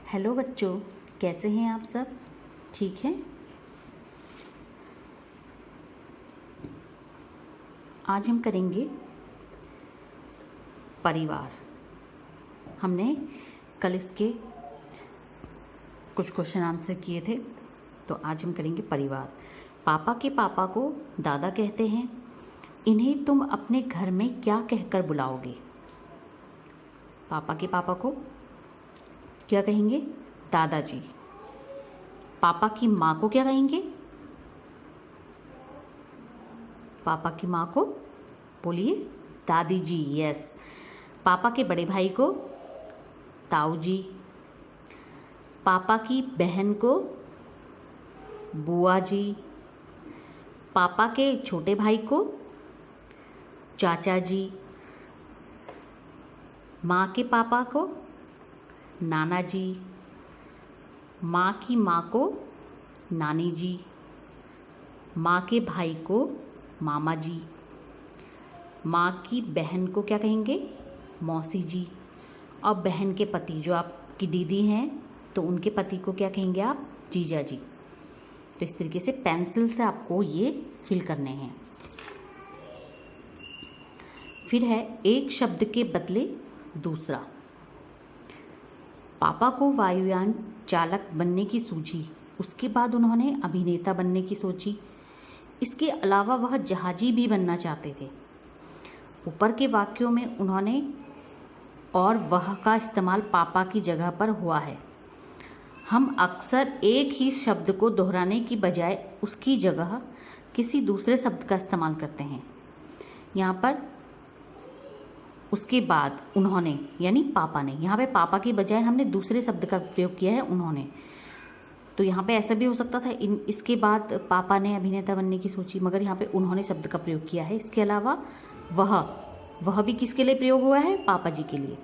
Hello बच्चों, कैसे हैं आप सब? ठीक हैं? आज हम करेंगे परिवार। हमने कल इसके कुछ क्वेश्चन आंसर किए थे, तो आज हम करेंगे परिवार। पापा के पापा को दादा कहते हैं। इन्हें तुम अपने घर में क्या कहकर बुलाओगे? पापा के पापा को क्या कहेंगे? दादाजी। पापा की माँ को क्या कहेंगे? पापा की माँ को बोलिए दादी जी। यस। पापा के बड़े भाई को ताऊ जी। पापा की बहन को बुआ जी। पापा के छोटे भाई को चाचा जी। माँ के पापा को नाना जी। माँ की माँ को नानी जी। माँ के भाई को मामा जी। माँ की बहन को क्या कहेंगे? मौसी जी। और बहन के पति जो आपकी दीदी हैं, तो उनके पति को क्या कहेंगे आप? जीजा जी। तो इस तरीके से पेंसिल से आपको ये फिल करने हैं। फिर है एक शब्द के बदले दूसरा। पापा को वायुयान चालक बनने की सूझी, उसके बाद उन्होंने अभिनेता बनने की सोची। इसके अलावा वह जहाजी भी बनना चाहते थे। ऊपर के वाक्यों में उन्होंने और वह का इस्तेमाल पापा की जगह पर हुआ है। हम अक्सर एक ही शब्द को दोहराने की बजाय उसकी जगह किसी दूसरे शब्द का इस्तेमाल करते हैं। यहाँ पर उसके बाद उन्होंने यानी पापा ने, यहाँ पे पापा की बजाय हमने दूसरे शब्द का प्रयोग किया है उन्होंने। तो यहाँ पे ऐसा भी हो सकता था इसके बाद पापा ने अभिनेता बनने की सोची, मगर यहाँ पे उन्होंने शब्द का प्रयोग किया है। इसके अलावा वह भी किसके लिए प्रयोग हुआ है? पापा जी के लिए।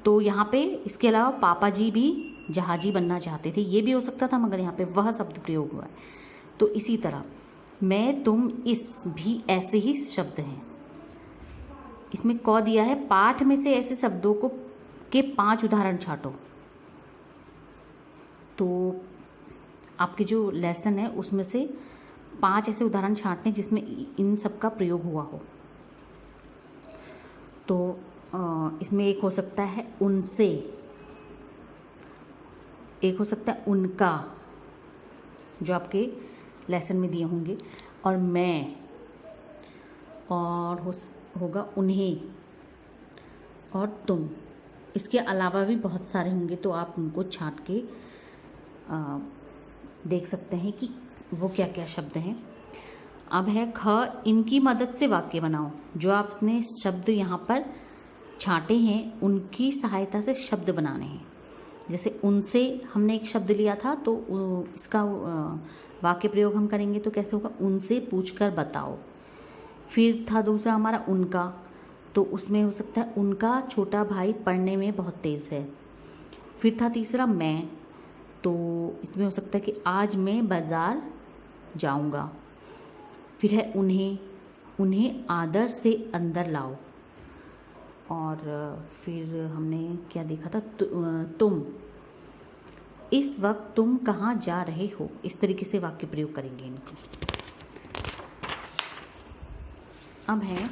तो यहाँ पे इसके अलावा पापा जी भी जहाजी बनना चाहते थे, ये भी हो सकता था, मगर यहाँ पे वह शब्द प्रयोग हुआ है। तो इसी तरह मैं तुम इस भी ऐसे ही शब्द हैं। इसमें क दिया है, पाठ में से ऐसे शब्दों को के 5 उदाहरण छांटो। तो आपके जो लेसन है उसमें से 5 ऐसे उदाहरण छांटने जिसमें इन सब का प्रयोग हुआ हो। तो इसमें एक हो सकता है उनसे, एक हो सकता है उनका, जो आपके लेसन में दिए होंगे, और मैं, और होगा उन्हें, और तुम। इसके अलावा भी बहुत सारे होंगे, तो आप उनको छांट के देख सकते हैं कि वो क्या क्या शब्द हैं। अब है ख, इनकी मदद से वाक्य बनाओ। जो आपने शब्द यहाँ पर छांटे हैं उनकी सहायता से शब्द बनाने हैं। जैसे उनसे हमने एक शब्द लिया था, तो इसका वाक्य प्रयोग हम करेंगे तो कैसे होगा? उनसे पूछकर बताओ। फिर था दूसरा हमारा उनका, तो उसमें हो सकता है उनका छोटा भाई पढ़ने में बहुत तेज़ है। फिर था तीसरा मैं, तो इसमें हो सकता है कि आज मैं बाज़ार जाऊंगा। फिर है उन्हें आदर से अंदर लाओ। और फिर हमने क्या देखा था? तुम, इस वक्त तुम कहाँ जा रहे हो। इस तरीके से वाक्य प्रयोग करेंगे इनको। अब है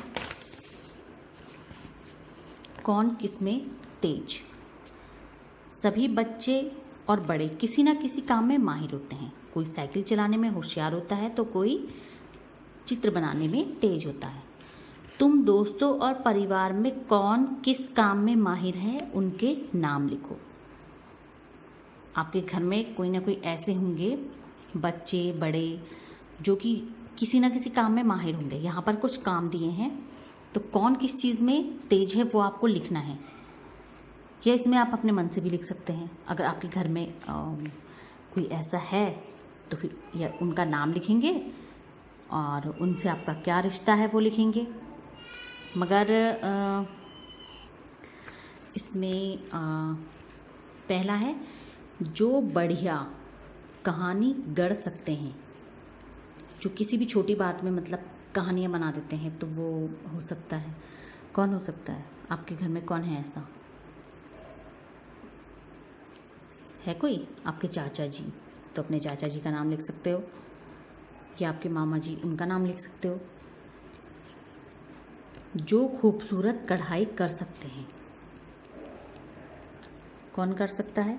कौन किसमें तेज। सभी बच्चे और बड़े किसी न किसी काम में माहिर होते हैं। कोई साइकिल चलाने में होशियार होता है, तो कोई चित्र बनाने में तेज होता है। तुम दोस्तों और परिवार में कौन किस काम में माहिर है, उनके नाम लिखो। आपके घर में कोई ना कोई ऐसे होंगे बच्चे बड़े जो कि किसी ना किसी काम में माहिर होंगे। यहाँ पर कुछ काम दिए हैं, तो कौन किस चीज़ में तेज है वो आपको लिखना है। या इसमें आप अपने मन से भी लिख सकते हैं। अगर आपके घर में कोई ऐसा है तो फिर या उनका नाम लिखेंगे और उनसे आपका क्या रिश्ता है वो लिखेंगे। मगर इसमें पहला है जो बढ़िया कहानी गढ़ सकते हैं। जो किसी भी छोटी बात में मतलब कहानियाँ बना देते हैं, तो वो हो सकता है। कौन हो सकता है? आपके घर में कौन है ऐसा? है कोई आपके चाचा जी, तो अपने चाचा जी का नाम लिख सकते हो, या आपके मामा जी, उनका नाम लिख सकते हो। जो खूबसूरत कढ़ाई कर सकते हैं, कौन कर सकता है?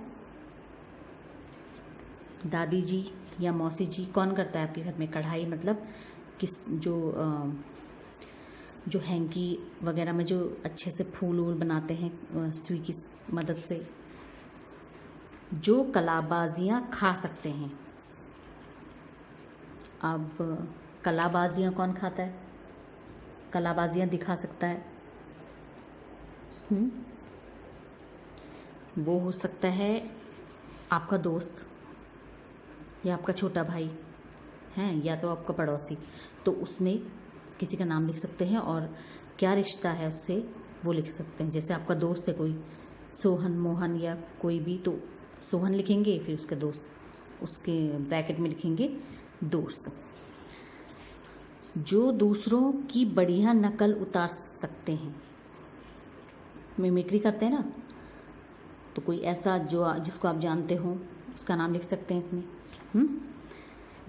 दादी जी या मौसी जी, कौन करता है आपके घर में कढ़ाई? मतलब किस जो हैंकी वगैरह में जो अच्छे से फूल वूल बनाते हैं सुई की मदद से। जो कलाबाजियाँ खा सकते हैं। अब कलाबाजियाँ कौन खाता है? कलाबाजियाँ दिखा सकता है। वो हो सकता है आपका दोस्त, या आपका छोटा भाई हैं, या तो आपका पड़ोसी। तो उसमें किसी का नाम लिख सकते हैं और क्या रिश्ता है उससे वो लिख सकते हैं। जैसे आपका दोस्त है कोई, सोहन, मोहन या कोई भी, तो सोहन लिखेंगे, फिर उसका दोस्त, उसके ब्रैकेट में लिखेंगे दोस्त। जो दूसरों की बढ़िया नकल उतार सकते हैं, मिमिक्री करते हैं ना, तो कोई ऐसा जो जिसको आप जानते हो उसका नाम लिख सकते हैं इसमें।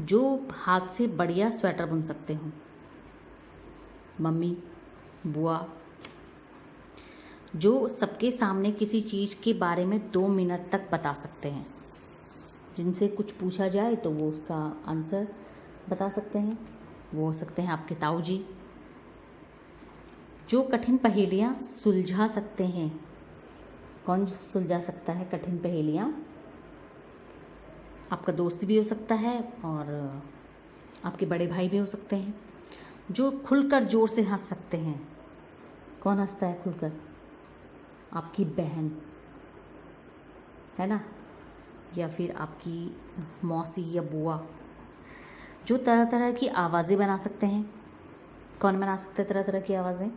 जो हाथ से बढ़िया स्वेटर बुन सकते हो, मम्मी, बुआ। जो सबके सामने किसी चीज़ के बारे में 2 मिनट तक बता सकते हैं, जिनसे कुछ पूछा जाए तो वो उसका आंसर बता सकते हैं, वो हो सकते हैं आपके ताऊ जी। जो कठिन पहेलियाँ सुलझा सकते हैं, कौन सुलझा सकता है कठिन पहेलियाँ? आपका दोस्त भी हो सकता है और आपके बड़े भाई भी हो सकते हैं। जो खुलकर जोर से हंस सकते हैं, कौन हंसता है खुलकर? आपकी बहन, है ना, या फिर आपकी मौसी या बुआ। जो तरह तरह की आवाज़ें बना सकते हैं, कौन बना सकता है तरह तरह की आवाज़ें?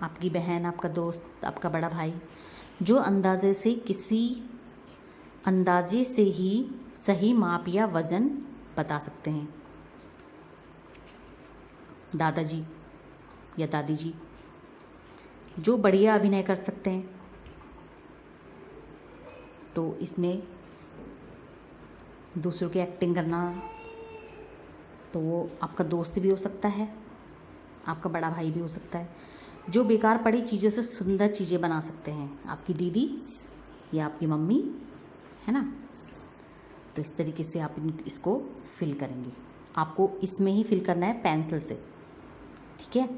आपकी बहन, आपका दोस्त, आपका बड़ा भाई। जो अंदाजे से ही सही माप या वज़न बता सकते हैं, दादाजी या दादी जी। जो बढ़िया अभिनय कर सकते हैं, तो इसमें दूसरों की एक्टिंग करना, तो वो आपका दोस्त भी हो सकता है, आपका बड़ा भाई भी हो सकता है। जो बेकार पड़ी चीज़ों से सुंदर चीज़ें बना सकते हैं, आपकी दीदी या आपकी मम्मी, है ना। तो इस तरीके से आप इसको फिल करेंगे। आपको इसमें ही फिल करना है पेंसिल से, ठीक है।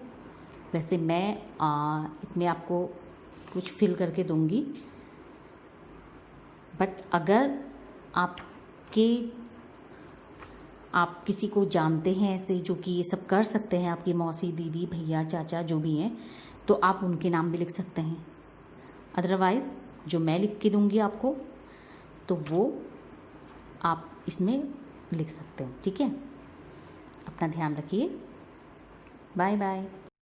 वैसे मैं इसमें आपको कुछ फिल करके दूंगी, बट अगर आप किसी को जानते हैं ऐसे जो कि ये सब कर सकते हैं, आपकी मौसी, दीदी, भैया, चाचा जो भी हैं, तो आप उनके नाम भी लिख सकते हैं। अदरवाइज़ जो मैं लिख के दूंगी आपको, तो वो आप इसमें लिख सकते हैं, ठीक है। अपना ध्यान रखिए। Bye bye.